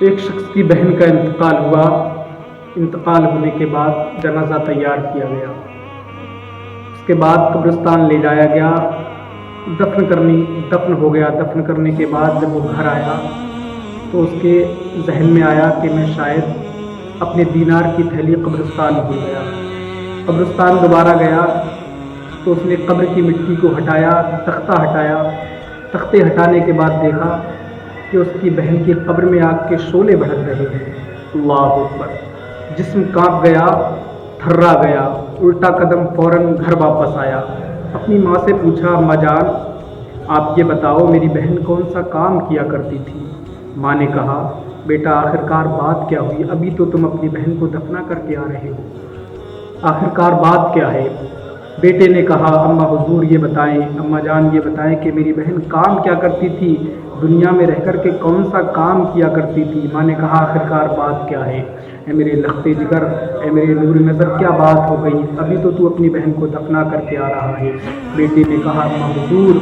ایک شخص کی بہن کا انتقال ہوا۔ انتقال ہونے کے بعد جنازہ تیار کیا گیا، اس کے بعد قبرستان لے جایا گیا، دفن ہو گیا۔ دفن کرنے کے بعد جب وہ گھر آیا تو اس کے ذہن میں آیا کہ میں شاید اپنے دینار کی تھیلی قبرستان بھول گیا۔ قبرستان دوبارہ گیا تو اس نے قبر کی مٹی کو ہٹایا، تختہ ہٹایا۔ تختے ہٹانے کے بعد دیکھا کہ اس کی بہن کی قبر میں آگ کے شعلے بھڑک رہے ہیں۔ اللہ اکبر! جسم کانپ گیا، تھرا گیا، الٹا قدم فوراً گھر واپس آیا۔ اپنی ماں سے پوچھا، اماں جان آپ یہ بتاؤ میری بہن کون سا کام کیا کرتی تھی؟ ماں نے کہا، بیٹا آخرکار بات کیا ہوئی؟ ابھی تو تم اپنی بہن کو دفنا کر کے آ رہے ہو، آخرکار بات کیا ہے؟ بیٹے نے کہا، اماں حضور یہ بتائیں، اماں جان یہ بتائیں کہ میری بہن کام کیا کرتی تھی، دنیا میں رہ کر کے کون سا کام کیا کرتی تھی؟ ماں نے کہا، آخرکار بات کیا ہے؟ اے میرے لختے جگر، اے میرے نور نظر، کیا بات ہو گئی؟ ابھی تو اپنی بہن کو دفنا کر کے آ رہا ہے۔ بیٹے نے کہا، اماں حضور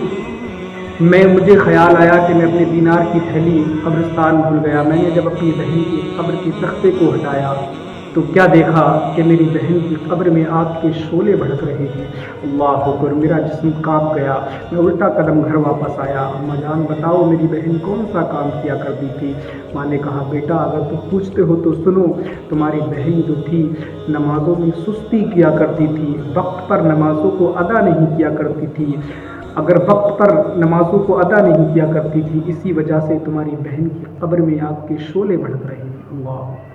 مجھے خیال آیا کہ میں اپنے دینار کی تھیلی قبرستان بھول گیا۔ میں نے جب اپنی بہن کی قبر کی تختے کو ہٹایا تو کیا دیکھا کہ میری بہن کی قبر میں آگ کے شعلے بھڑک رہے ہیں۔ اللہ اکبر! میرا جسم کانپ گیا، میں الٹا قدم گھر واپس آیا۔ اماں جان بتاؤ میری بہن کون سا کام کیا کرتی تھی؟ ماں نے کہا، بیٹا اگر تم پوچھتے ہو تو سنو، تمہاری بہن جو تھی نمازوں میں سستی کیا کرتی تھی، وقت پر نمازوں کو ادا نہیں کیا کرتی تھی۔ اگر وقت پر نمازوں کو ادا نہیں کیا کرتی تھی، اسی وجہ سے تمہاری بہن کی قبر میں آگ کے شعلے بھڑک رہے ہیں۔ اللہ